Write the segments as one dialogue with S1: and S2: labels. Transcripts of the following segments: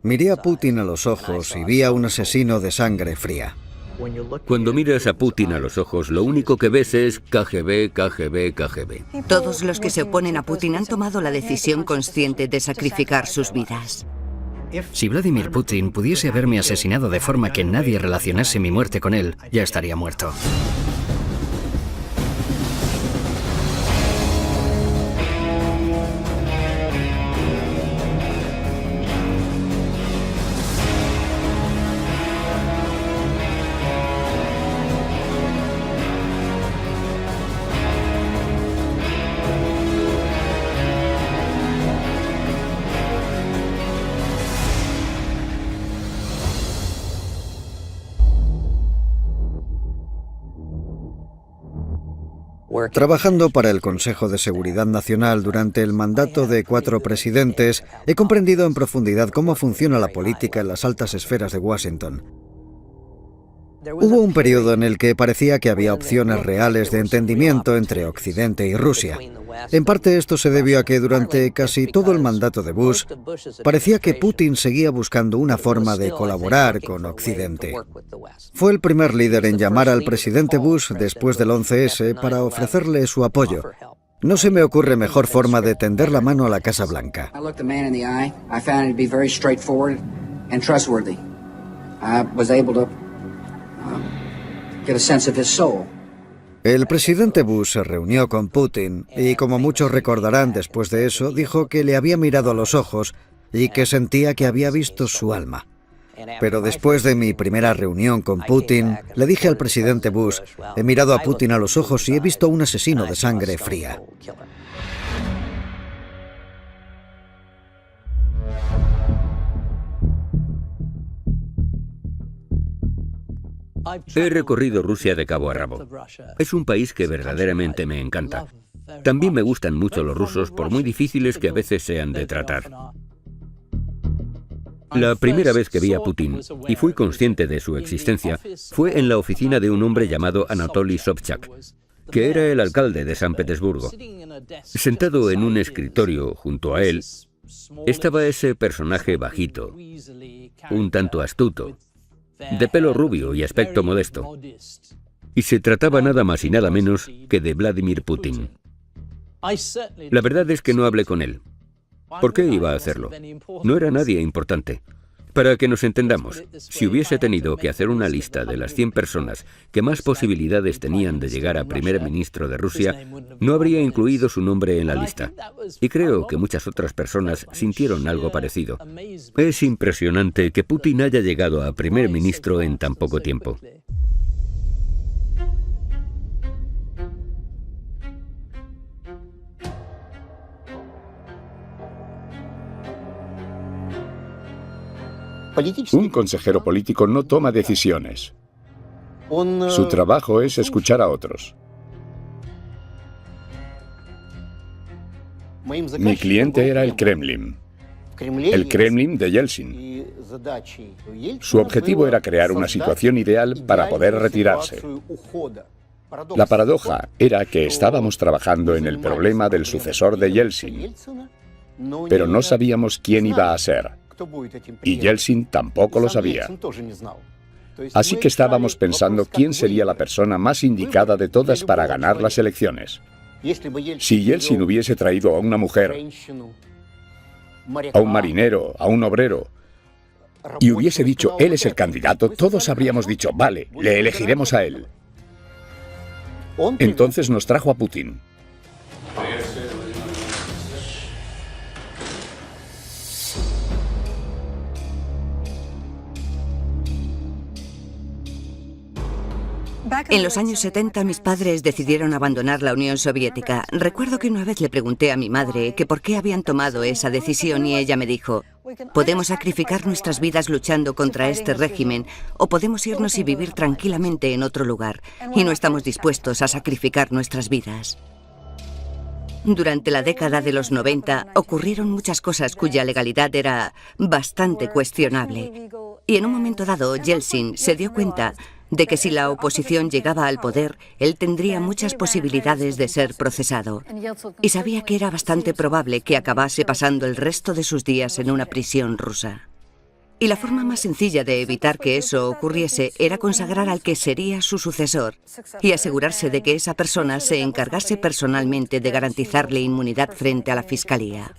S1: Miré a Putin a los ojos y vi a un asesino de sangre fría.
S2: Cuando miras a Putin a los ojos, lo único que ves es KGB, KGB, KGB.
S3: Todos los que se oponen a Putin han tomado la decisión consciente de sacrificar sus vidas.
S4: Si Vladimir Putin pudiese haberme asesinado de forma que nadie relacionase mi muerte con él, ya estaría muerto.
S1: Trabajando para el Consejo de Seguridad Nacional durante el mandato de 4 presidentes, he comprendido en profundidad cómo funciona la política en las altas esferas de Washington. Hubo un periodo en el que parecía que había opciones reales de entendimiento entre Occidente y Rusia. En parte esto se debió a que durante casi todo el mandato de Bush, parecía que Putin seguía buscando una forma de colaborar con Occidente. Fue el primer líder en llamar al presidente Bush después del 11S para ofrecerle su apoyo. No se me ocurre mejor forma de tender la mano a la Casa Blanca. El presidente Bush se reunió con Putin y, como muchos recordarán después de eso, dijo que le había mirado a los ojos y que sentía que había visto su alma. Pero después de mi primera reunión con Putin, le dije al presidente Bush, he mirado a Putin a los ojos y he visto a un asesino de sangre fría.
S2: He recorrido Rusia de cabo a rabo. Es un país que verdaderamente me encanta. También me gustan mucho los rusos, por muy difíciles que a veces sean de tratar. La primera vez que vi a Putin, y fui consciente de su existencia, fue en la oficina de un hombre llamado Anatoly Sobchak, que era el alcalde de San Petersburgo. Sentado en un escritorio junto a él, estaba ese personaje bajito, un tanto astuto, de pelo rubio y aspecto modesto. Y se trataba nada más y nada menos que de Vladimir Putin. La verdad es que no hablé con él. ¿Por qué iba a hacerlo? No era nadie importante. Para que nos entendamos, si hubiese tenido que hacer una lista de las 100 personas que más posibilidades tenían de llegar a primer ministro de Rusia, no habría incluido su nombre en la lista. Y creo que muchas otras personas sintieron algo parecido. Es impresionante que Putin haya llegado a primer ministro en tan poco tiempo.
S5: Un consejero político no toma decisiones. Su trabajo es escuchar a otros. Mi cliente era el Kremlin de Yeltsin. Su objetivo era crear una situación ideal para poder retirarse. La paradoja era que estábamos trabajando en el problema del sucesor de Yeltsin, pero no sabíamos quién iba a ser. Y Yeltsin tampoco lo sabía. Así que estábamos pensando quién sería la persona más indicada de todas para ganar las elecciones. Si Yeltsin hubiese traído a una mujer, a un marinero, a un obrero, y hubiese dicho, él es el candidato, todos habríamos dicho, vale, le elegiremos a él. Entonces nos trajo a Putin.
S3: En los años 70 mis padres decidieron abandonar la Unión Soviética. Recuerdo que una vez le pregunté a mi madre que por qué habían tomado esa decisión y ella me dijo, podemos sacrificar nuestras vidas luchando contra este régimen o podemos irnos y vivir tranquilamente en otro lugar y no estamos dispuestos a sacrificar nuestras vidas. Durante la década de los 90 ocurrieron muchas cosas cuya legalidad era bastante cuestionable y en un momento dado Yeltsin se dio cuenta de que si la oposición llegaba al poder, él tendría muchas posibilidades de ser procesado. Y sabía que era bastante probable que acabase pasando el resto de sus días en una prisión rusa. Y la forma más sencilla de evitar que eso ocurriese era consagrar al que sería su sucesor y asegurarse de que esa persona se encargase personalmente de garantizarle inmunidad frente a la fiscalía.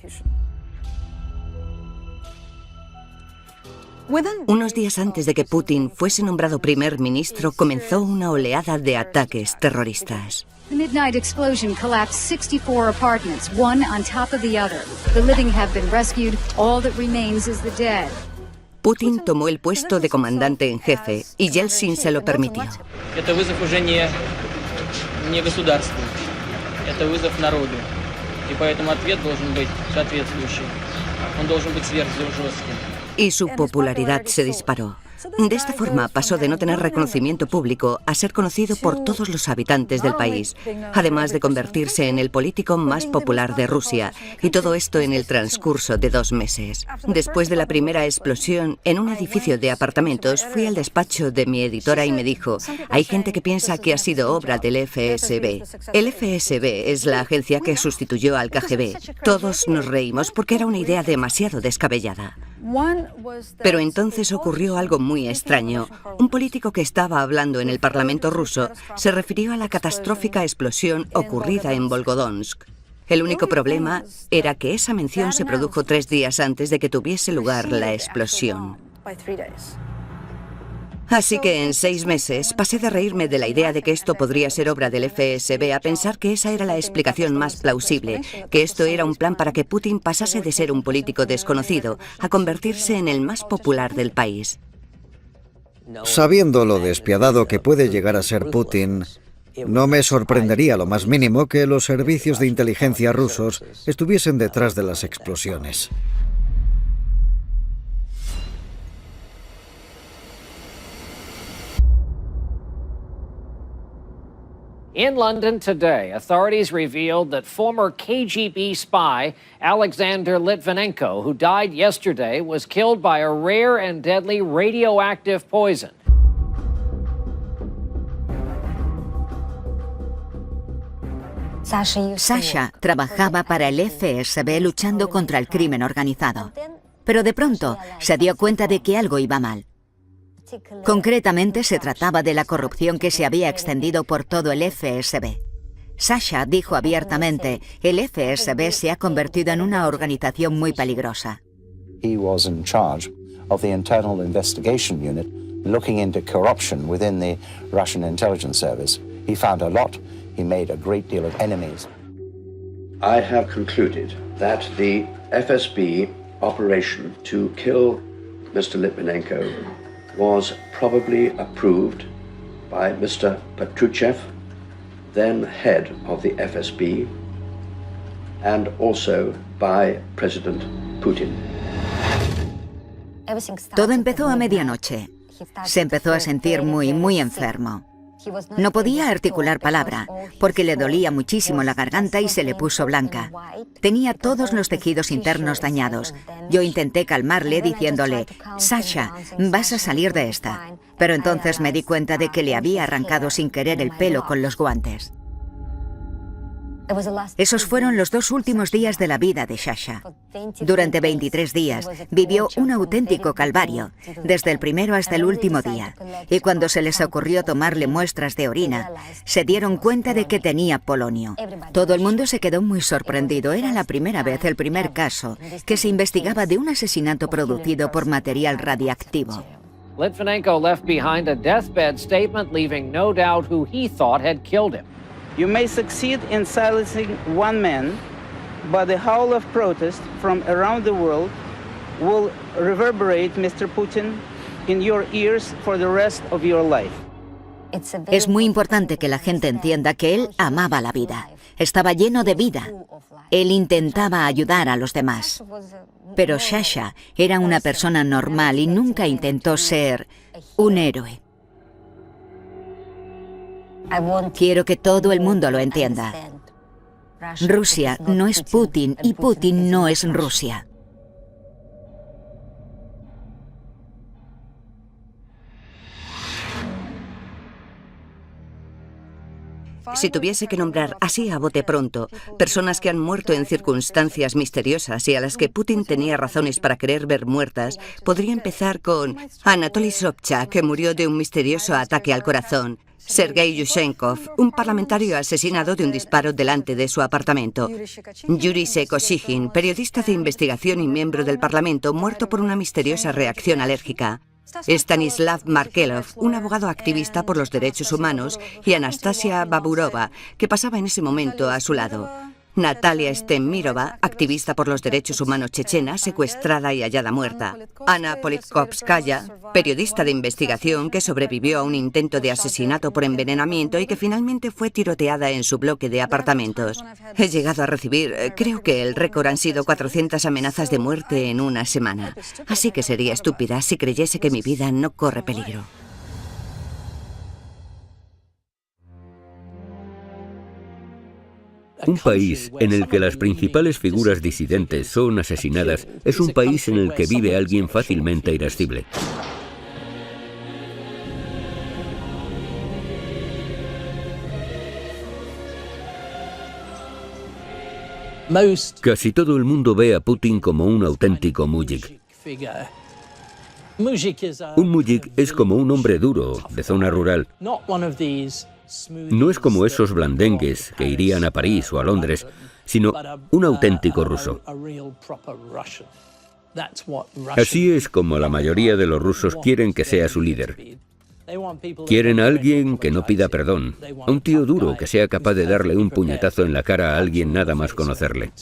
S3: Unos días antes de que Putin fuese nombrado primer ministro, comenzó una oleada de ataques terroristas.
S6: The midnight explosion collapsed 64 apartments, one on top of the other. The living have been rescued. All that remains is the dead.
S3: Putin tomó el puesto de comandante en jefe y Yeltsin se lo permitió.
S7: Это вызов уже не государству, это вызов народу. И поэтому ответ должен быть соответствующий. Он должен быть сверхжестким.
S3: Y su popularidad se disparó. De esta forma pasó de no tener reconocimiento público a ser conocido por todos los habitantes del país, además de convertirse en el político más popular de Rusia, y todo esto en el transcurso de 2 meses. Después de la primera explosión en un edificio de apartamentos, fui al despacho de mi editora y me dijo: hay gente que piensa que ha sido obra del FSB. El FSB es la agencia que sustituyó al KGB. Todos nos reímos porque era una idea demasiado descabellada. Pero entonces ocurrió algo muy extraño. Un político que estaba hablando en el Parlamento ruso se refirió a la catastrófica explosión ocurrida en Volgodonsk. El único problema era que esa mención se produjo 3 días antes de que tuviese lugar la explosión. Así que en 6 meses pasé de reírme de la idea de que esto podría ser obra del FSB a pensar que esa era la explicación más plausible, que esto era un plan para que Putin pasase de ser un político desconocido a convertirse en el más popular del país.
S1: Sabiendo lo despiadado que puede llegar a ser Putin, no me sorprendería lo más mínimo que los servicios de inteligencia rusos estuviesen detrás de las explosiones.
S8: In London today, authorities revealed that former KGB spy Alexander Litvinenko, who died yesterday, was killed by a rare and deadly radioactive poison.
S9: Sasha trabajaba para el FSB luchando contra el crimen organizado, pero de pronto se dio cuenta de que algo iba mal. Concretamente, se trataba de la corrupción que se había extendido por todo el FSB. Sasha dijo abiertamente: el FSB se ha convertido en una organización muy peligrosa.
S10: He was in charge of the internal investigation unit looking into corruption within the Russian intelligence service. He found a lot. He made a great deal of enemies.
S11: I have concluded that the FSB operation to kill Mr. Litvinenko was probably approved by Mr. Patrushev, then head of the FSB, and also by President Putin.
S9: Todo empezó a medianoche. Se empezó a sentir muy enfermo. No podía articular palabra, porque le dolía muchísimo la garganta y se le puso blanca. Tenía todos los tejidos internos dañados. Yo intenté calmarle diciéndole: Sasha, vas a salir de esta. Pero entonces me di cuenta de que le había arrancado sin querer el pelo con los guantes. Esos fueron los 2 últimos días de la vida de Sasha. Durante 23 días vivió un auténtico calvario, desde el primero hasta el último día. Y cuando se les ocurrió tomarle muestras de orina, se dieron cuenta de que tenía polonio. Todo el mundo se quedó muy sorprendido. Era la primera vez, el primer caso, que se investigaba de un asesinato producido por material radiactivo.
S8: Litvinenko left behind a deathbed statement, leaving no doubt who he thought had killed him.
S12: You may succeed in silencing one man, but the howl of protest from around the world will reverberate, Mr. Putin, in your ears for the rest of your life.
S9: Es muy importante que la gente entienda que él amaba la vida. Estaba lleno de vida. Él intentaba ayudar a los demás. Pero Sasha era una persona normal y nunca intentó ser un héroe. Quiero que todo el mundo lo entienda. Rusia no es Putin y Putin no es Rusia.
S3: Si tuviese que nombrar así a bote pronto personas que han muerto en circunstancias misteriosas y a las que Putin tenía razones para querer ver muertas, podría empezar con Anatoly Sobchak, que murió de un misterioso ataque al corazón; Sergei Yushchenkov, un parlamentario asesinado de un disparo delante de su apartamento; Yuri Sekosygin, periodista de investigación y miembro del Parlamento, muerto por una misteriosa reacción alérgica; Stanislav Markelov, un abogado activista por los derechos humanos; y Anastasia Baburova, que pasaba en ese momento a su lado; Natalia Stemirova, activista por los derechos humanos chechena, secuestrada y hallada muerta; Ana Politkovskaya, periodista de investigación que sobrevivió a un intento de asesinato por envenenamiento y que finalmente fue tiroteada en su bloque de apartamentos. He llegado a recibir, creo que el récord han sido 400 amenazas de muerte en una semana. Así que sería estúpida si creyese que mi vida no corre peligro.
S2: Un país en el que las principales figuras disidentes son asesinadas es un país en el que vive alguien fácilmente irascible. Casi todo el mundo ve a Putin como un auténtico mujik. Un mujik es como un hombre duro, de zona rural. No es como esos blandengues que irían a París o a Londres, sino un auténtico ruso. Así es como la mayoría de los rusos quieren que sea su líder. Quieren a alguien que no pida perdón, a un tío duro que sea capaz de darle un puñetazo en la cara a alguien nada más conocerle.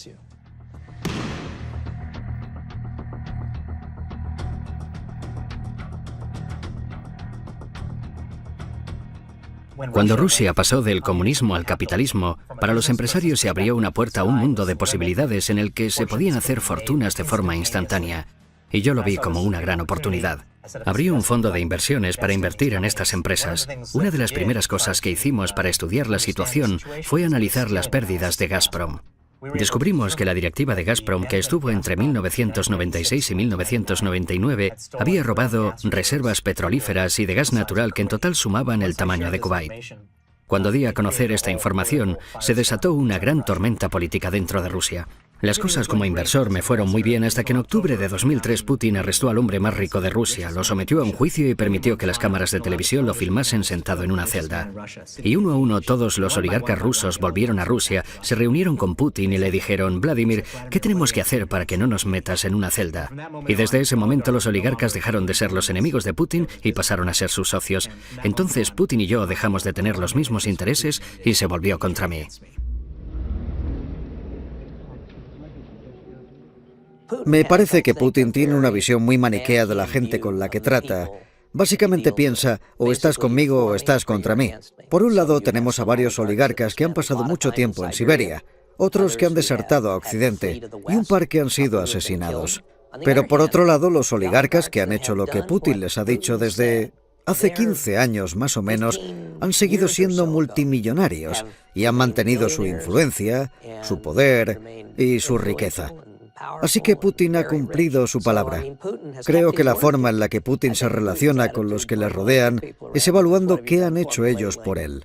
S4: Cuando Rusia pasó del comunismo al capitalismo, para los empresarios se abrió una puerta a un mundo de posibilidades en el que se podían hacer fortunas de forma instantánea. Y yo lo vi como una gran oportunidad. Abrí un fondo de inversiones para invertir en estas empresas. Una de las primeras cosas que hicimos para estudiar la situación fue analizar las pérdidas de Gazprom. Descubrimos que la directiva de Gazprom, que estuvo entre 1996 y 1999, había robado reservas petrolíferas y de gas natural que en total sumaban el tamaño de Kuwait. Cuando di a conocer esta información, se desató una gran tormenta política dentro de Rusia. Las cosas como inversor me fueron muy bien hasta que en octubre de 2003 Putin arrestó al hombre más rico de Rusia, lo sometió a un juicio y permitió que las cámaras de televisión lo filmasen sentado en una celda. Y uno a uno todos los oligarcas rusos volvieron a Rusia, se reunieron con Putin y le dijeron: Vladimir, ¿qué tenemos que hacer para que no nos metas en una celda? Y desde ese momento los oligarcas dejaron de ser los enemigos de Putin y pasaron a ser sus socios. Entonces Putin y yo dejamos de tener los mismos intereses y se volvió contra mí.
S1: Me parece que Putin tiene una visión muy maniquea de la gente con la que trata. Básicamente piensa, o estás conmigo o estás contra mí. Por un lado tenemos a varios oligarcas que han pasado mucho tiempo en Siberia, otros que han desertado a Occidente y un par que han sido asesinados. Pero por otro lado, los oligarcas que han hecho lo que Putin les ha dicho desde hace 15 años más o menos, han seguido siendo multimillonarios y han mantenido su influencia, su poder y su riqueza. Así que Putin ha cumplido su palabra. Creo que la forma en la que Putin se relaciona con los que le rodean es evaluando qué han hecho ellos por él.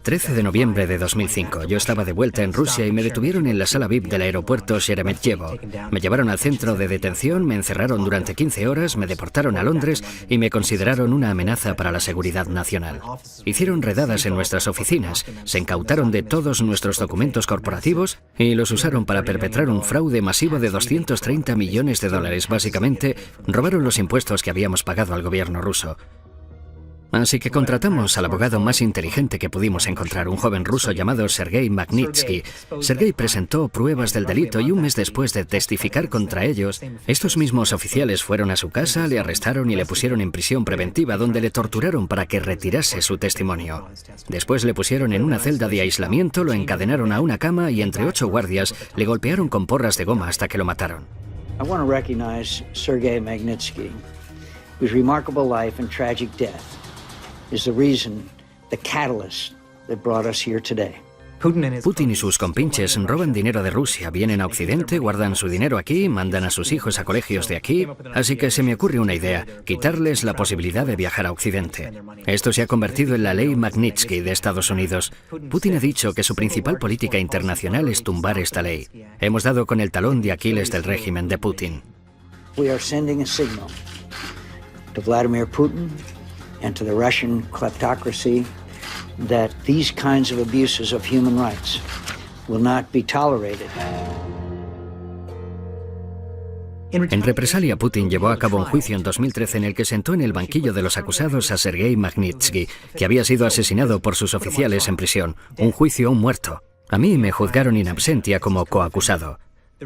S4: 13 de noviembre de 2005. Yo estaba de vuelta en Rusia y me detuvieron en la sala VIP del aeropuerto Sheremetyevo. Me llevaron al centro de detención, me encerraron durante 15 horas, me deportaron a Londres y me consideraron una amenaza para la seguridad nacional. Hicieron redadas en nuestras oficinas, se incautaron de todos nuestros documentos corporativos y los usaron para perpetrar un fraude masivo de 230 millones de dólares. Básicamente, robaron los impuestos que habíamos pagado al gobierno ruso. Así que contratamos al abogado más inteligente que pudimos encontrar, un joven ruso llamado Sergei Magnitsky. Sergei presentó pruebas del delito y un mes después de testificar contra ellos, estos mismos oficiales fueron a su casa, le arrestaron y le pusieron en prisión preventiva, donde le torturaron para que retirase su testimonio. Después le pusieron en una celda de aislamiento, lo encadenaron a una cama y entre 8 guardias le golpearon con porras de goma hasta que lo mataron.
S13: I want to recognize Sergei Magnitsky, whose remarkable life and tragic death is the reason, the catalyst that brought us here today.
S4: Putin y sus compinches roban dinero de Rusia, vienen a Occidente, guardan su dinero aquí, mandan a sus hijos a colegios de aquí, así que se me ocurre una idea, quitarles la posibilidad de viajar a Occidente. Esto se ha convertido en la ley Magnitsky de Estados Unidos. Putin ha dicho que su principal política internacional es tumbar esta ley. Hemos dado con el talón de Aquiles del régimen de Putin.
S13: We are sending a signal to Vladimir Putin and to the Russian kleptocracy that these kinds of abuses of human rights will not be tolerated.
S4: En represalia, Putin llevó a cabo un juicio en 2013 en el que sentó en el banquillo de los acusados a Sergei Magnitsky, que había sido asesinado por sus oficiales en prisión. Un juicio a un muerto. A mí me juzgaron in absentia como coacusado.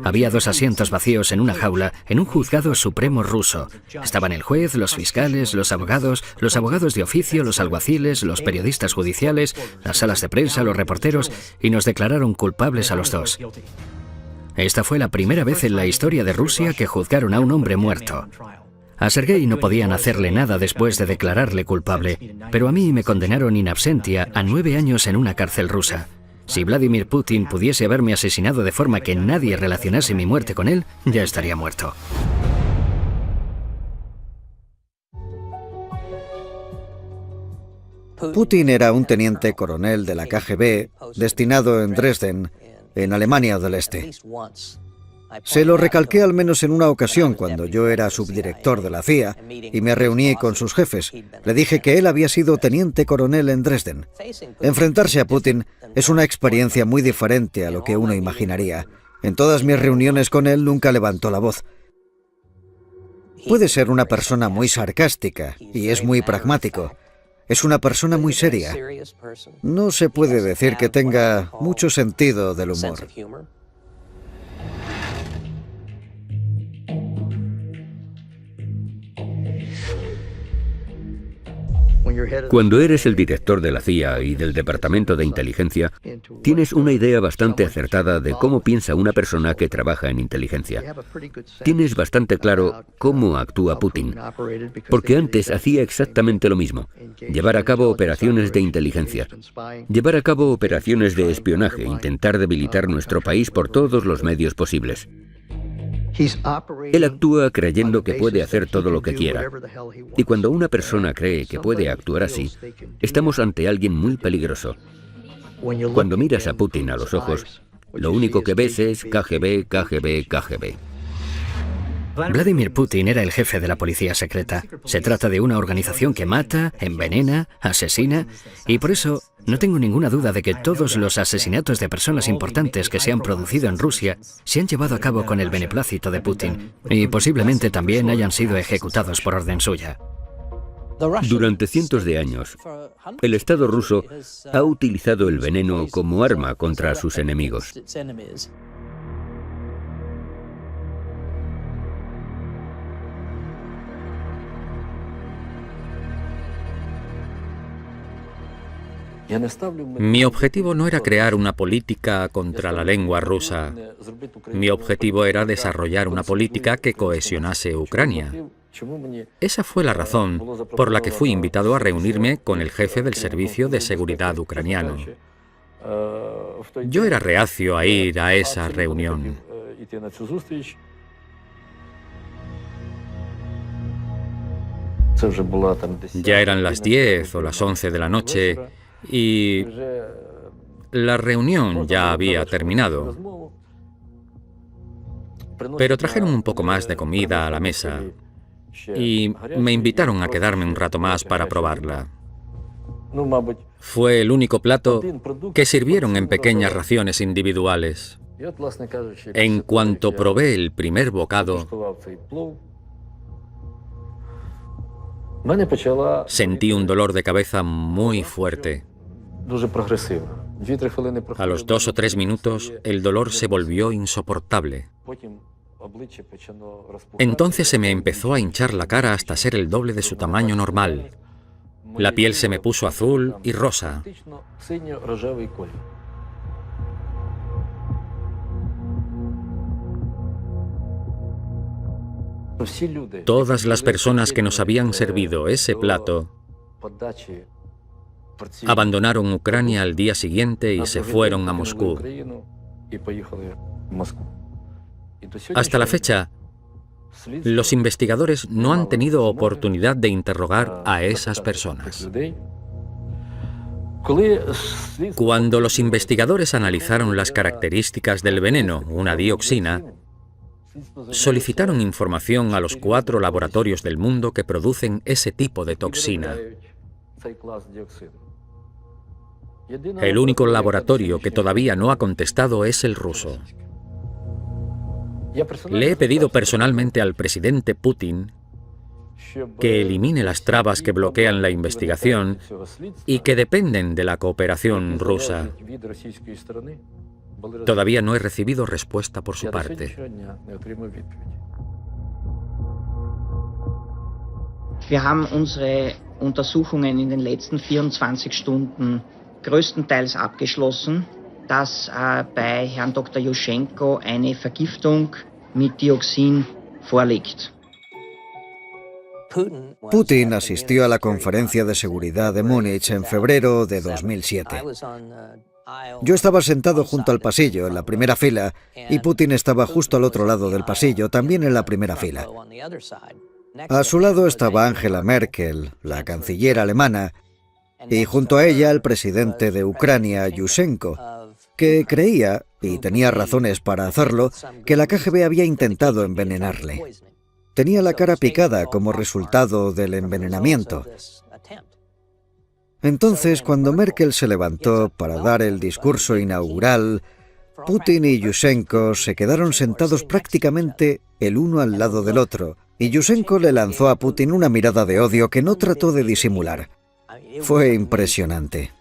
S4: Había 2 asientos vacíos en una jaula en un juzgado supremo ruso. Estaban el juez, los fiscales, los abogados de oficio, los alguaciles, los periodistas judiciales, las salas de prensa, los reporteros, y nos declararon culpables a los 2. Esta fue la primera vez en la historia de Rusia que juzgaron a un hombre muerto. A Sergei no podían hacerle nada después de declararle culpable, pero a mí me condenaron in absentia a 9 años en una cárcel rusa. Si Vladimir Putin pudiese haberme asesinado de forma que nadie relacionase mi muerte con él, ya estaría muerto.
S1: Putin era un teniente coronel de la KGB destinado en Dresden, en Alemania del Este. Se lo recalqué al menos en una ocasión cuando yo era subdirector de la CIA y me reuní con sus jefes. Le dije que él había sido teniente coronel en Dresden. Enfrentarse a Putin es una experiencia muy diferente a lo que uno imaginaría. En todas mis reuniones con él nunca levantó la voz. Puede ser una persona muy sarcástica y es muy pragmático. Es una persona muy seria. No se puede decir que tenga mucho sentido del humor.
S2: Cuando eres el director de la CIA y del Departamento de Inteligencia, tienes una idea bastante acertada de cómo piensa una persona que trabaja en inteligencia. Tienes bastante claro cómo actúa Putin, porque antes hacía exactamente lo mismo: llevar a cabo operaciones de inteligencia, llevar a cabo operaciones de espionaje, intentar debilitar nuestro país por todos los medios posibles. Él actúa creyendo que puede hacer todo lo que quiera. Y cuando una persona cree que puede actuar así, estamos ante alguien muy peligroso. Cuando miras a Putin a los ojos, lo único que ves es KGB, KGB, KGB.
S4: Vladimir Putin era el jefe de la policía secreta. Se trata de una organización que mata, envenena, asesina, y por eso no tengo ninguna duda de que todos los asesinatos de personas importantes que se han producido en Rusia se han llevado a cabo con el beneplácito de Putin, y posiblemente también hayan sido ejecutados por orden suya.
S2: Durante cientos de años, el Estado ruso ha utilizado el veneno como arma contra sus enemigos.
S14: Mi objetivo no era crear una política contra la lengua rusa. Mi objetivo era desarrollar una política que cohesionase Ucrania. Esa fue la razón por la que fui invitado a reunirme con el jefe del Servicio de Seguridad ucraniano. Yo era reacio a ir a esa reunión. Ya eran las 10 o las 11 de la noche y la reunión ya había terminado. Pero trajeron un poco más de comida a la mesa y me invitaron a quedarme un rato más para probarla. Fue el único plato que sirvieron en pequeñas raciones individuales. En cuanto probé el primer bocado, sentí un dolor de cabeza muy fuerte. A los 2 o 3 minutos, el dolor se volvió insoportable. Entonces se me empezó a hinchar la cara hasta ser el doble de su tamaño normal. La piel se me puso azul y rosa. Todas las personas que nos habían servido ese plato Abandonaron Ucrania al día siguiente y se fueron a Moscú. Hasta la fecha, los investigadores no han tenido oportunidad de interrogar a esas personas. Cuando los investigadores analizaron las características del veneno, una dioxina, solicitaron información a los 4 laboratorios del mundo que producen ese tipo de toxina. El único laboratorio que todavía no ha contestado es el ruso. Le he pedido personalmente al presidente Putin que elimine las trabas que bloquean la investigación y que dependen de la cooperación rusa. Todavía no he recibido respuesta por su parte.
S15: Wir haben unsere Untersuchungen in den letzten 24 Stunden größtenteils abgeschlossen, dass bei Herrn Dr. Juschenko eine Vergiftung mit Dioxin vorliegt.
S1: Putin asistió a la conferencia de seguridad de Múnich en febrero de 2007. Yo estaba sentado junto al pasillo, en la primera fila, y Putin estaba justo al otro lado del pasillo, también en la primera fila. A su lado estaba Angela Merkel, la canciller alemana, y junto a ella el presidente de Ucrania, Yushchenko, que creía, y tenía razones para hacerlo, que la KGB había intentado envenenarle. Tenía la cara picada como resultado del envenenamiento. Entonces, cuando Merkel se levantó para dar el discurso inaugural, Putin y Yushchenko se quedaron sentados prácticamente el uno al lado del otro, y Yushchenko le lanzó a Putin una mirada de odio que no trató de disimular. Fue impresionante.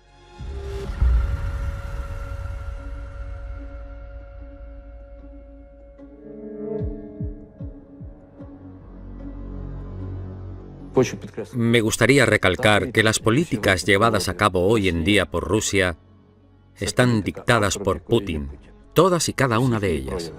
S14: Me gustaría recalcar que las políticas llevadas a cabo hoy en día por Rusia están dictadas por Putin, todas y cada una de ellas.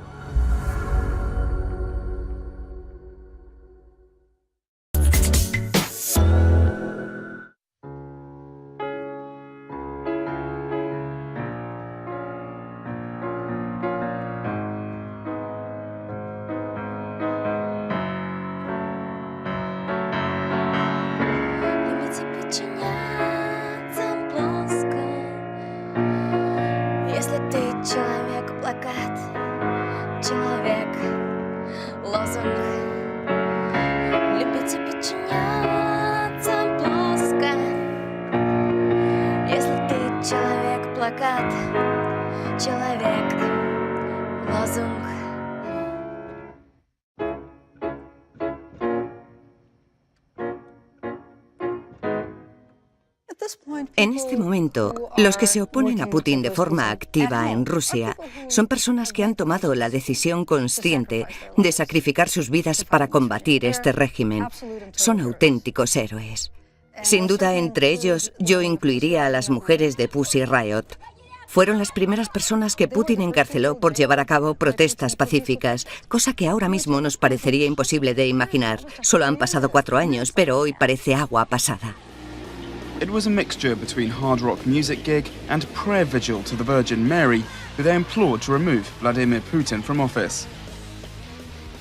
S3: En este momento, los que se oponen a Putin de forma activa en Rusia son personas que han tomado la decisión consciente de sacrificar sus vidas para combatir este régimen. Son auténticos héroes. Sin duda, entre ellos, yo incluiría a las mujeres de Pussy Riot. Fueron las primeras personas que Putin encarceló por llevar a cabo protestas pacíficas, cosa que ahora mismo nos parecería imposible de imaginar. Solo han pasado 4 años, pero hoy parece agua pasada.
S16: It was a mixture between hard rock music gig and prayer vigil to the Virgin Mary, who they implored to remove Vladimir Putin from office.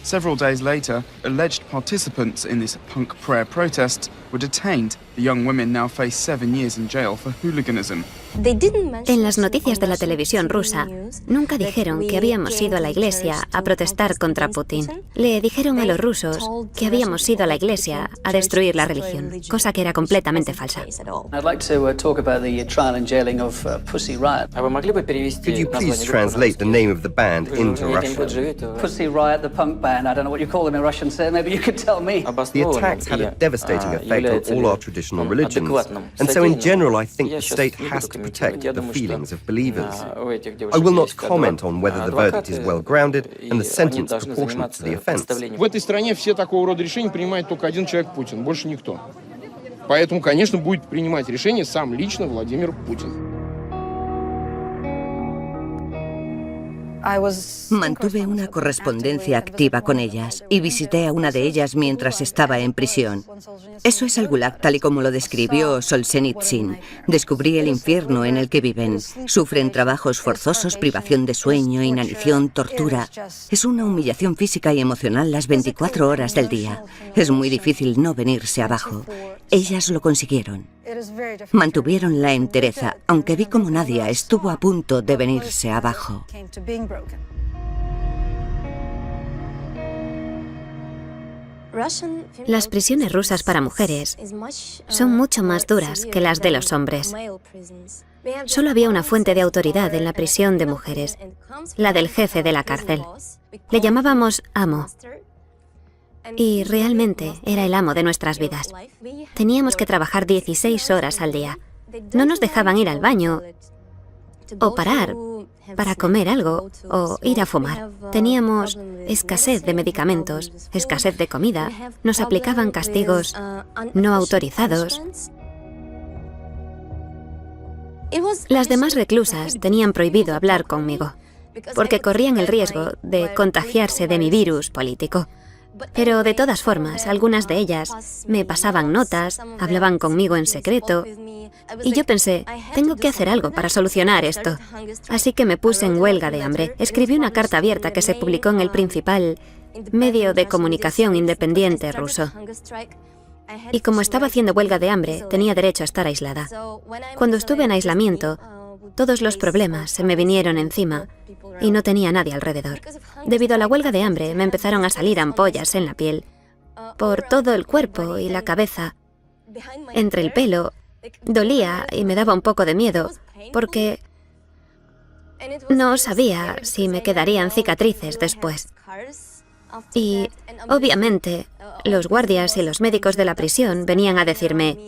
S16: Several days later, alleged participants in this punk prayer protest were detained. The young women now face 7 years in jail for hooliganism.
S17: En las noticias de la televisión rusa, nunca dijeron que habíamos ido a la iglesia a protestar contra Putin. Le dijeron a los rusos que habíamos ido a la iglesia a destruir la religión, cosa que era completamente falsa.
S18: Could you please translate the name of the band into Russian?
S19: Pussy Riot, the punk band. I don't know what you call them in Russian, sir. Maybe you could tell me.
S18: The attacks had a devastating effect on all our traditional religions, and so in general I think the state has to protect the feelings of believers. I will not comment on whether the verdict is well-grounded and the sentence proportionate to the offense.
S20: В этой стране все такого рода решения принимает только один человек, Путин, больше никто. Поэтому, конечно, будет принимать решение сам лично Владимир Путин.
S3: Mantuve una correspondencia activa con ellas y visité a una de ellas mientras estaba en prisión. Eso es el Gulag tal y como lo describió Solzhenitsyn. Descubrí el infierno en el que viven. Sufren trabajos forzosos, privación de sueño, inanición, tortura. Es una humillación física y emocional las 24 horas del día. Es muy difícil no venirse abajo. Ellas lo consiguieron. Mantuvieron la entereza, aunque vi como Nadia estuvo a punto de venirse abajo.
S17: Las prisiones rusas para mujeres son mucho más duras que las de los hombres. Solo había una fuente de autoridad en la prisión de mujeres, la del jefe de la cárcel. Le llamábamos amo. Y realmente era el amo de nuestras vidas. Teníamos que trabajar 16 horas al día. No nos dejaban ir al baño o parar para comer algo o ir a fumar. Teníamos escasez de medicamentos, escasez de comida. Nos aplicaban castigos no autorizados. Las demás reclusas tenían prohibido hablar conmigo, porque corrían el riesgo de contagiarse de mi virus político. Pero de todas formas, algunas de ellas me pasaban notas, hablaban conmigo en secreto, y yo pensé, tengo que hacer algo para solucionar esto. Así que me puse en huelga de hambre. Escribí una carta abierta que se publicó en el principal medio de comunicación independiente ruso. Y como estaba haciendo huelga de hambre, tenía derecho a estar aislada. Cuando estuve en aislamiento, todos los problemas se me vinieron encima y no tenía nadie alrededor. Debido a la huelga de hambre, me empezaron a salir ampollas en la piel, por todo el cuerpo y la cabeza, entre el pelo. Dolía y me daba un poco de miedo, porque no sabía si me quedarían cicatrices después. Y, obviamente, los guardias y los médicos de la prisión venían a decirme,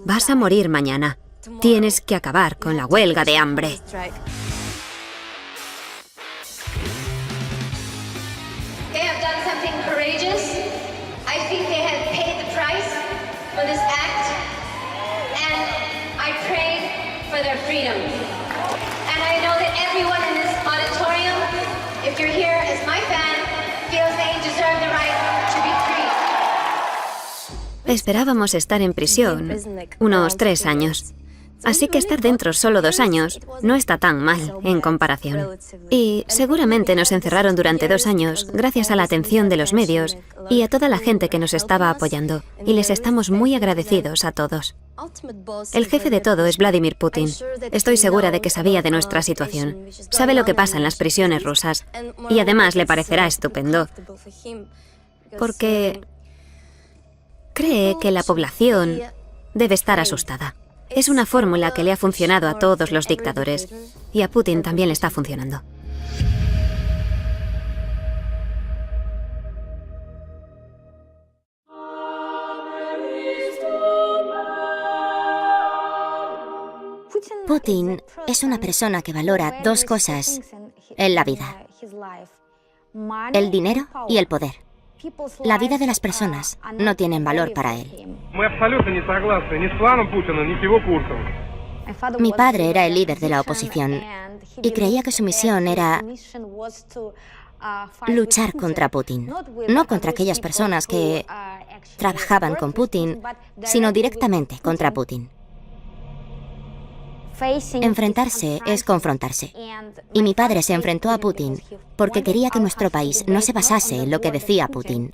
S17: vas a morir mañana, tienes que acabar con la huelga de hambre. Esperábamos estar en prisión unos 3 años. Así que estar dentro solo 2 años no está tan mal en comparación. Y seguramente nos encerraron durante 2 años gracias a la atención de los medios y a toda la gente que nos estaba apoyando. Y les estamos muy agradecidos a todos. El jefe de todo es Vladimir Putin. Estoy segura de que sabía de nuestra situación. Sabe lo que pasa en las prisiones rusas. Y además le parecerá estupendo. Porque cree que la población debe estar asustada. Es una fórmula que le ha funcionado a todos los dictadores. Y a Putin también le está funcionando.
S21: Putin es una persona que valora 2 cosas en la vida: el dinero y el poder. La vida de las personas no tienen valor para él. Mi padre era el líder de la oposición y creía que su misión era luchar contra Putin. No contra aquellas personas que trabajaban con Putin, sino directamente contra Putin. Enfrentarse es confrontarse. Y mi padre se enfrentó a Putin porque quería que nuestro país no se basase en lo que decía Putin.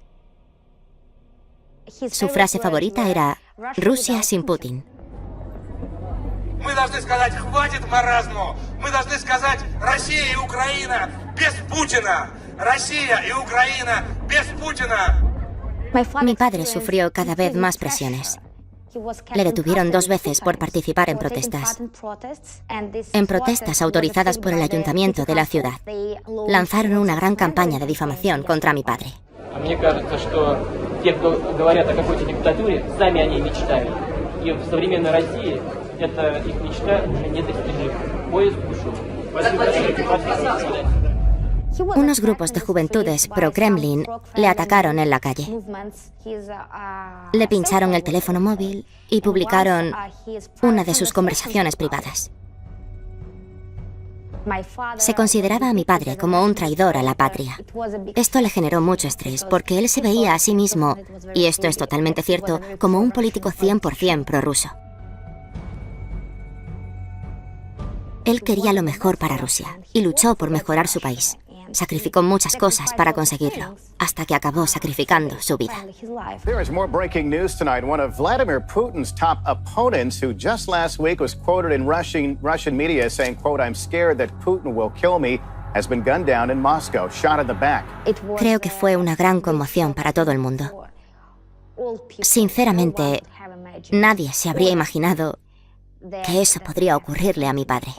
S21: Su frase favorita era Rusia sin Putin.
S22: Мы должны сказать, хватит маразму. Мы должны сказать, Россия и Украина без Путина. Россия и Украина без Путина.
S21: Mi padre sufrió cada vez más presiones. Le detuvieron 2 veces por participar en protestas. En protestas autorizadas por el ayuntamiento de la ciudad. Lanzaron una gran campaña de difamación contra mi padre.
S7: Мне кажется, что те, кто говорят о какой-то диктатуре, сами о ней мечтают. И в современной России эта их мечта уже недостижима. Поезд ушел.
S21: Unos grupos de juventudes pro-Kremlin le atacaron en la calle. Le pincharon el teléfono móvil y publicaron una de sus conversaciones privadas. Se consideraba a mi padre como un traidor a la patria. Esto le generó mucho estrés porque él se veía a sí mismo, y esto es totalmente cierto, como un político 100% prorruso. Él quería lo mejor para Rusia y luchó por mejorar su país. Sacrificó muchas cosas para conseguirlo, hasta que acabó sacrificando su vida.
S5: There is more breaking news tonight. One of Vladimir Putin's top opponents, who just last week was quoted in Russian media saying, quote, "I'm scared that Putin will kill me," has been gunned down in Moscow, shot in the back.
S21: Creo que fue una gran conmoción para todo el mundo. Sinceramente, nadie se habría imaginado que eso podría ocurrirle a mi padre.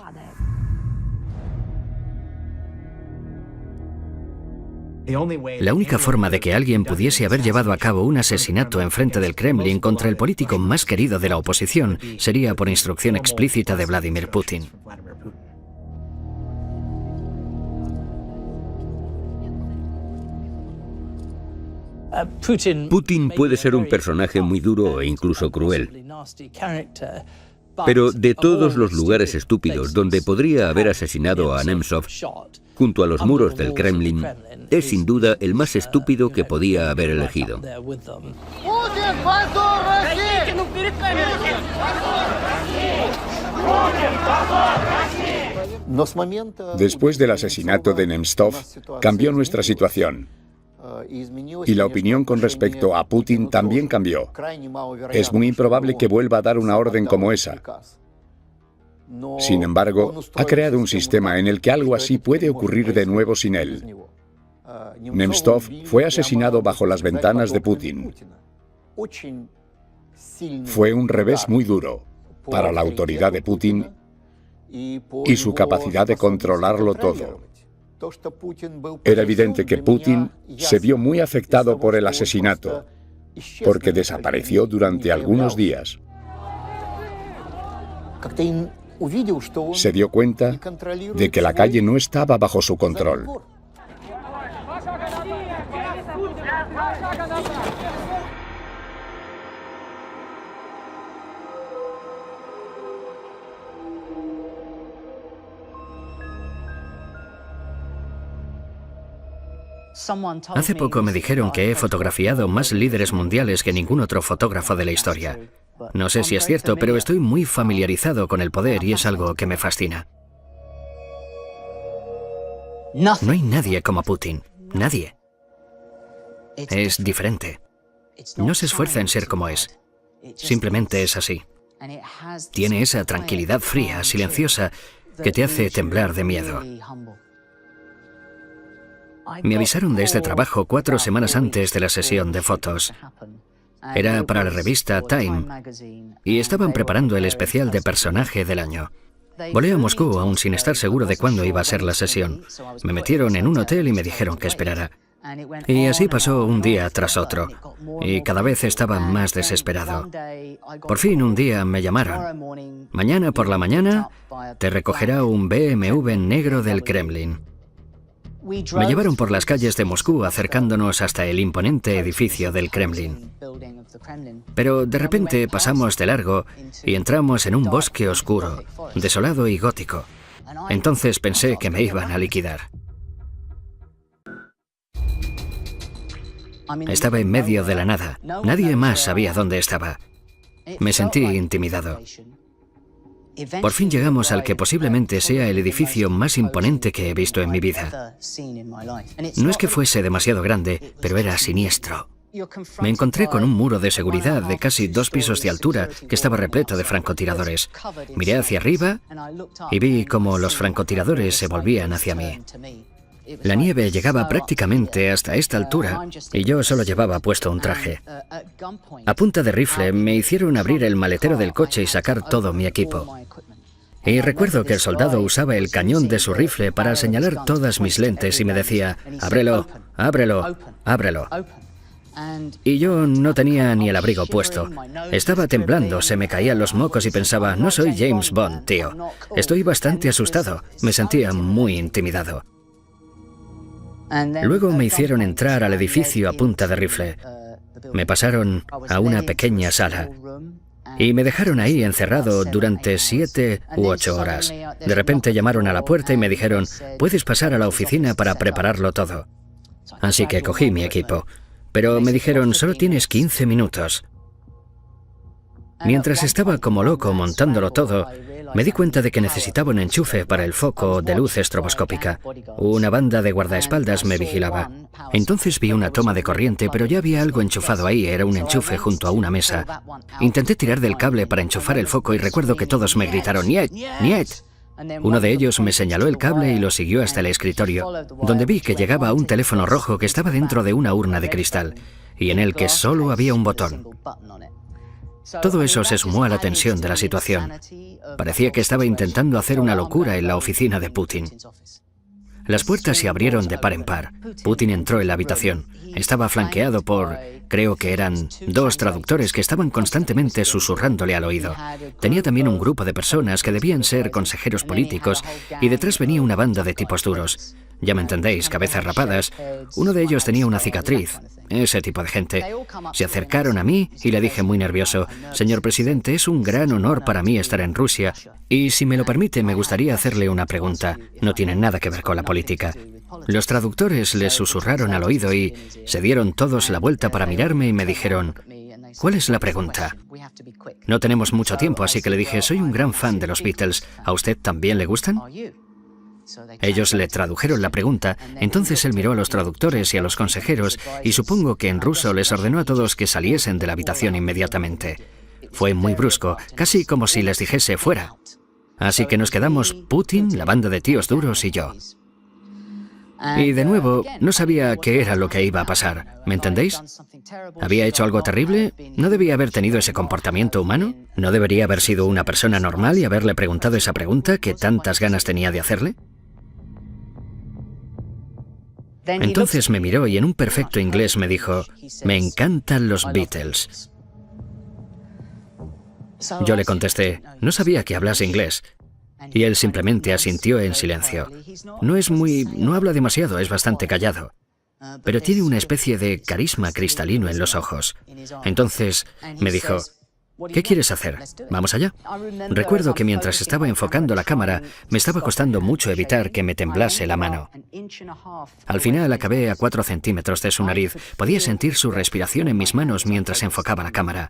S4: La única forma de que alguien pudiese haber llevado a cabo un asesinato enfrente del Kremlin contra el político más querido de la oposición sería por instrucción explícita de Vladimir Putin.
S2: Putin puede ser un personaje muy duro e incluso cruel. Pero de todos los lugares estúpidos donde podría haber asesinado a Nemtsov, junto a los muros del Kremlin, es sin duda el más estúpido que podía haber elegido.
S6: Después del asesinato de Nemtsov, cambió nuestra situación. Y la opinión con respecto a Putin también cambió. Es muy improbable que vuelva a dar una orden como esa. Sin embargo, ha creado un sistema en el que algo así puede ocurrir de nuevo sin él. Nemtsov fue asesinado bajo las ventanas de Putin. Fue un revés muy duro para la autoridad de Putin y su capacidad de controlarlo todo. Era evidente que Putin se vio muy afectado por el asesinato, porque desapareció durante algunos días. Se dio cuenta de que la calle no estaba bajo su control.
S4: Hace poco me dijeron que he fotografiado más líderes mundiales que ningún otro fotógrafo de la historia. No sé si es cierto, pero estoy muy familiarizado con el poder y es algo que me fascina. No hay nadie como Putin. Nadie. Es diferente. No se esfuerza en ser como es. Simplemente es así. Tiene esa tranquilidad fría, silenciosa, que te hace temblar de miedo. Me avisaron de este trabajo 4 semanas antes de la sesión de fotos. Era para la revista Time y estaban preparando el especial de personaje del año. Volé a Moscú aún sin estar seguro de cuándo iba a ser la sesión. Me metieron en un hotel y me dijeron que esperara. Y así pasó un día tras otro, y cada vez estaba más desesperado. Por fin un día me llamaron. Mañana por la mañana te recogerá un BMW negro del Kremlin. Me llevaron por las calles de Moscú acercándonos hasta el imponente edificio del Kremlin. Pero de repente pasamos de largo y entramos en un bosque oscuro, desolado y gótico. Entonces pensé que me iban a liquidar. Estaba en medio de la nada. Nadie más sabía dónde estaba. Me sentí intimidado. Por fin llegamos al que posiblemente sea el edificio más imponente que he visto en mi vida. No es que fuese demasiado grande, pero era siniestro. Me encontré con un muro de seguridad de casi 2 pisos de altura que estaba repleto de francotiradores. Miré hacia arriba y vi cómo los francotiradores se volvían hacia mí. La nieve llegaba prácticamente hasta esta altura y yo solo llevaba puesto un traje. A punta de rifle me hicieron abrir el maletero del coche y sacar todo mi equipo. Y recuerdo que el soldado usaba el cañón de su rifle para señalar todas mis lentes y me decía: «Ábrelo, ábrelo, ábrelo». Y yo no tenía ni el abrigo puesto. Estaba temblando, se me caían los mocos y pensaba: no soy James Bond, tío. Estoy bastante asustado. Me sentía muy intimidado. Luego me hicieron entrar al edificio a punta de rifle. Me pasaron a una pequeña sala Y me dejaron ahí encerrado durante 7 u 8 horas. De repente llamaron a la puerta y me dijeron, puedes pasar a la oficina para prepararlo todo. Así que cogí mi equipo. Pero me dijeron, solo tienes 15 minutos. Mientras estaba como loco montándolo todo, me di cuenta de que necesitaba un enchufe para el foco de luz estroboscópica. Una banda de guardaespaldas me vigilaba. Entonces vi una toma de corriente, pero ya había algo enchufado ahí, era un enchufe junto a una mesa. Intenté tirar del cable para enchufar el foco y recuerdo que todos me gritaron, ¡Niet! ¡Niet! Uno de ellos me señaló el cable y lo siguió hasta el escritorio, donde vi que llegaba a un teléfono rojo que estaba dentro de una urna de cristal, y en el que solo había un botón. Todo eso se sumó a la tensión de la situación. Parecía que estaba intentando hacer una locura en la oficina de Putin. Las puertas se abrieron de par en par. Putin entró en la habitación. Estaba flanqueado por, creo que eran 2 traductores que estaban constantemente susurrándole al oído. Tenía también un grupo de personas que debían ser consejeros políticos y detrás venía una banda de tipos duros. Ya me entendéis, cabezas rapadas. Uno de ellos tenía una cicatriz. Ese tipo de gente. Se acercaron a mí y le dije muy nervioso, señor presidente, es un gran honor para mí estar en Rusia y si me lo permite me gustaría hacerle una pregunta. No tiene nada que ver con la política. Los traductores le susurraron al oído y se dieron todos la vuelta para mirarme y me dijeron, ¿cuál es la pregunta? No tenemos mucho tiempo, así que le dije, soy un gran fan de los Beatles. ¿A usted también le gustan? Ellos le tradujeron la pregunta, entonces él miró a los traductores y a los consejeros y supongo que en ruso les ordenó a todos que saliesen de la habitación inmediatamente. Fue muy brusco, casi como si les dijese fuera. Así que nos quedamos Putin, la banda de tíos duros y yo. Y de nuevo, no sabía qué era lo que iba a pasar, ¿me entendéis? ¿Había hecho algo terrible? ¿No debía haber tenido ese comportamiento humano? ¿No debería haber sido una persona normal y haberle preguntado esa pregunta que tantas ganas tenía de hacerle? Entonces me miró y en un perfecto inglés me dijo, me encantan los Beatles. Yo le contesté, no sabía que hablase inglés. Y él simplemente asintió en silencio. No habla demasiado, es bastante callado. Pero tiene una especie de carisma cristalino en los ojos. Entonces me dijo, ¿qué quieres hacer? ¿Vamos allá? Recuerdo que mientras estaba enfocando la cámara, me estaba costando mucho evitar que me temblase la mano. Al final acabé a 4 centímetros de su nariz. Podía sentir su respiración en mis manos mientras enfocaba la cámara.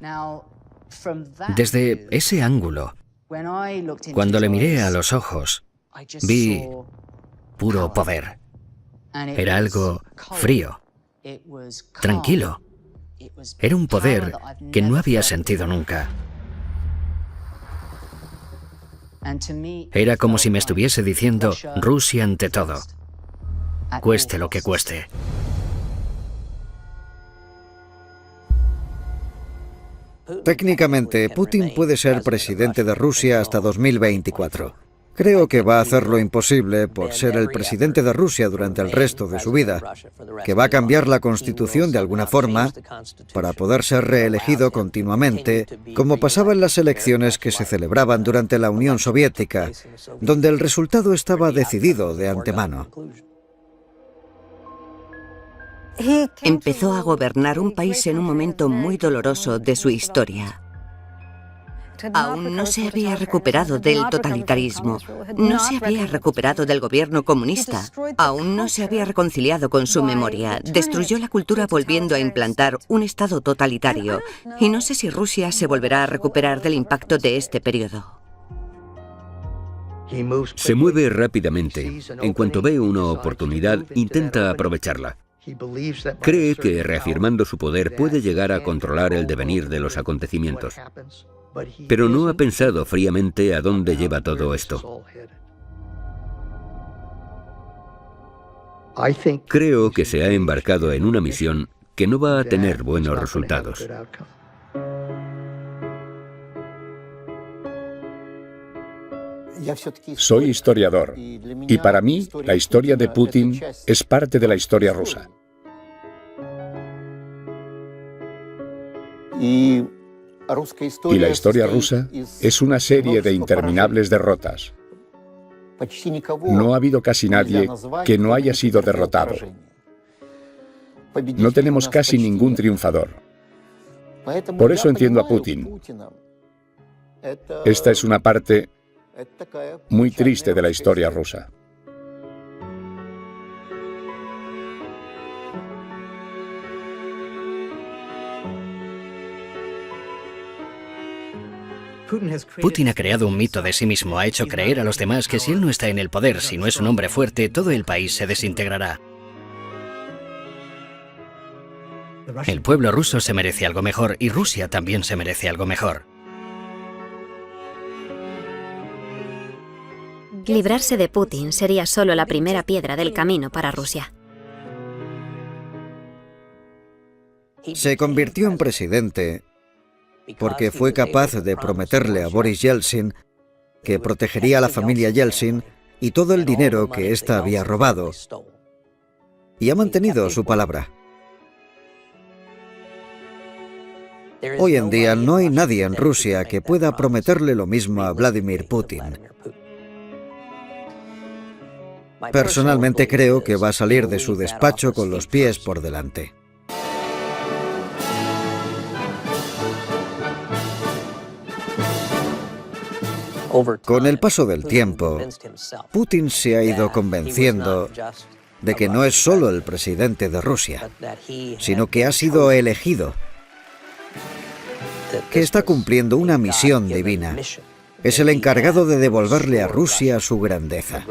S4: Desde ese ángulo, cuando le miré a los ojos, vi puro poder. Era algo frío, tranquilo. Era un poder que no había sentido nunca. Era como si me estuviese diciendo, Rusia ante todo, cueste lo que cueste.
S1: Técnicamente, Putin puede ser presidente de Rusia hasta 2024. Creo que va a hacer lo imposible por ser el presidente de Rusia durante el resto de su vida, que va a cambiar la Constitución de alguna forma para poder ser reelegido continuamente, como pasaba en las elecciones que se celebraban durante la Unión Soviética, donde el resultado estaba decidido de antemano.
S3: Empezó a gobernar un país en un momento muy doloroso de su historia. Aún no se había recuperado del totalitarismo, no se había recuperado del gobierno comunista, aún no se había reconciliado con su memoria, destruyó la cultura volviendo a implantar un estado totalitario, y no sé si Rusia se volverá a recuperar del impacto de este periodo.
S2: Se mueve rápidamente. En cuanto ve una oportunidad, intenta aprovecharla. Cree que, reafirmando su poder, puede llegar a controlar el devenir de los acontecimientos. Pero no ha pensado fríamente a dónde lleva todo esto. Creo que se ha embarcado en una misión que no va a tener buenos resultados.
S6: Soy historiador, y para mí la historia de Putin es parte de la historia rusa. Y la historia rusa es una serie de interminables derrotas. No ha habido casi nadie que no haya sido derrotado. No tenemos casi ningún triunfador. Por eso entiendo a Putin. Esta es una parte muy triste de la historia rusa.
S4: Putin ha creado un mito de sí mismo, ha hecho creer a los demás que si él no está en el poder, si no es un hombre fuerte, todo el país se desintegrará. El pueblo ruso se merece algo mejor y Rusia también se merece algo mejor.
S17: Librarse de Putin sería solo la primera piedra del camino para Rusia.
S1: Se convirtió en presidente porque fue capaz de prometerle a Boris Yeltsin que protegería a la familia Yeltsin y todo el dinero que ésta había robado. Y ha mantenido su palabra. Hoy en día no hay nadie en Rusia que pueda prometerle lo mismo a Vladimir Putin. Personalmente creo que va a salir de su despacho con los pies por delante. Con el paso del tiempo, Putin se ha ido convenciendo de que no es solo el presidente de Rusia, sino que ha sido elegido, que está cumpliendo una misión divina. Es el encargado de devolverle a Rusia su grandeza.